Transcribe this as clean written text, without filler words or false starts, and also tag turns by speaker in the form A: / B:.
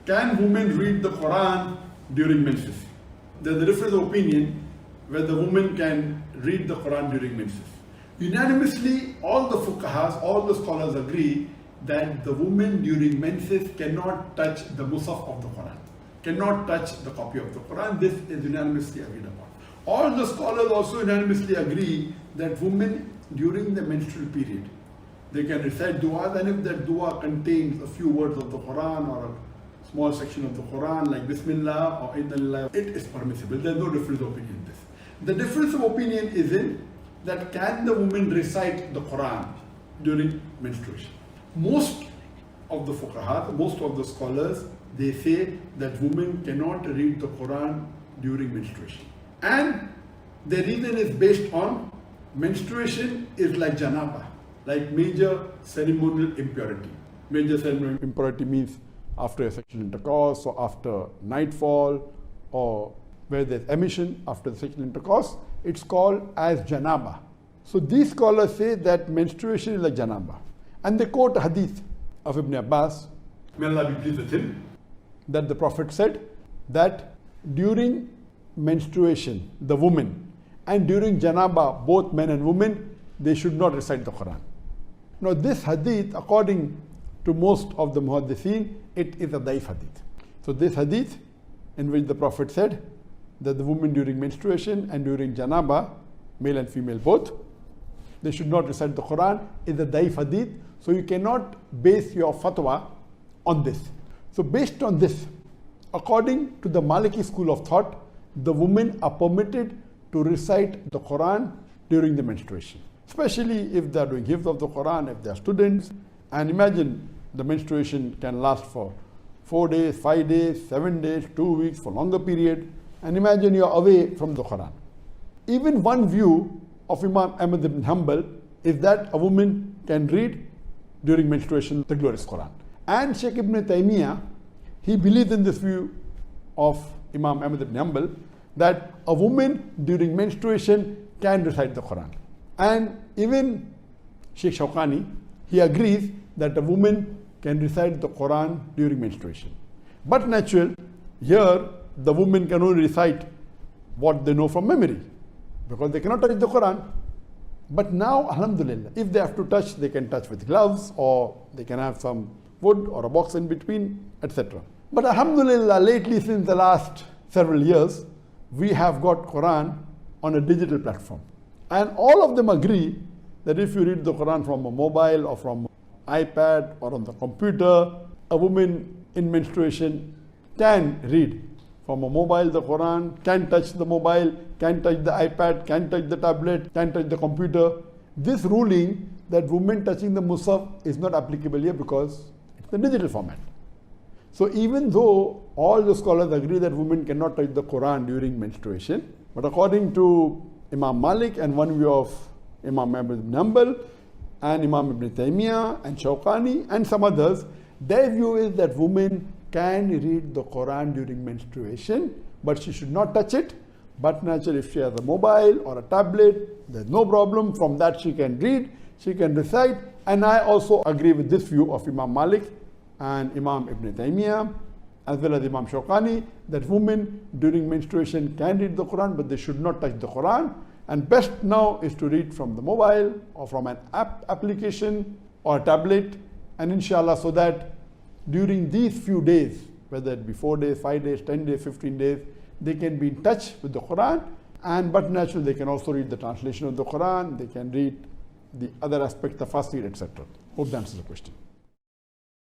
A: Can women read the Quran during menses? There's a difference of opinion whether the woman can read the Quran during menses. Unanimously, all the fuqahas, all the scholars agree that the woman during menses cannot touch the mushaf of the Quran, cannot touch the copy of the Quran. This is unanimously agreed upon. All the scholars also unanimously agree that women during the menstrual period, they can recite dua, and if that dua contains a few words of the Quran or a small section of the Quran like Bismillah or Inna Lillahi, it is permissible. There is no difference of opinion in this. The difference of opinion is in that can the woman recite the Quran during menstruation. Most of the fuqaha, most of the scholars, they say that women cannot read the Quran during menstruation. And the reason is based on menstruation is like janaba, like major ceremonial impurity. Major ceremonial impurity means after a sexual intercourse or after nightfall or where there's emission after the sexual intercourse, it's called as janaba. So these scholars say that menstruation is like janaba. And they quote a hadith of Ibn Abbas, may Allah be pleased with him, that the Prophet said that during menstruation, the woman, and during janaba, both men and women, they should not recite the Quran. Now this hadith, according to most of the muhaddithin, it is a daif hadith. So this hadith, in which the Prophet said that the woman during menstruation and during janaba, male and female both, they should not recite the Quran, is a daif hadith. So you cannot base your fatwa on this. So based on this, according to the Maliki school of thought, the women are permitted to recite the Quran during the menstruation, especially if they are doing hifz of the Quran, if they are students. And imagine the menstruation can last for 4 days, 5 days, 7 days, 2 weeks, for longer period. And imagine you are away from the Quran. Even one view of Imam Ahmad ibn Hanbal is that a woman can read during menstruation the glorious Quran. And Sheikh Ibn Taymiyyah, he believes in this view of Imam Ahmad ibn Hanbal that a woman during menstruation can recite the Quran. And even Sheikh Shawkani, he agrees that a woman can recite the Quran during menstruation. But natural, here the woman can only recite what they know from memory, because they cannot touch the Quran. But now, alhamdulillah, if they have to touch, they can touch with gloves, or they can have some wood or a box in between, etc. But alhamdulillah, lately, since the last several years, we have got Quran on a digital platform. And all of them agree that if you read the Quran from a mobile or from an iPad or on the computer, a woman in menstruation can read from a mobile the Quran, can touch the mobile, can touch the iPad, can touch the tablet, can touch the computer. This ruling that women touching the Musaf is not applicable here because it's the digital format. So even though all the scholars agree that women cannot touch the Quran during menstruation, but according to Imam Malik and one view of Imam Ahmad ibn Hanbal and Imam Ibn Taymiyyah and Shawkani and some others, their view is that women can read the Quran during menstruation, but she should not touch it. But naturally, if she has a mobile or a tablet, there's no problem. From that she can read, she can recite. And I also agree with this view of Imam Malik and Imam Ibn Taymiyyah, as well as Imam Shawkani, that women during menstruation can read the Quran, but they should not touch the Quran. And best now is to read from the mobile or from an application or a tablet, and inshallah, so that during these few days, whether it be 4 days, 5 days, 10 days, 15 days, they can be in touch with the Quran. And but naturally, they can also read the translation of the Quran, they can read the other aspects, the tafsir, etc. Hope that answers the question.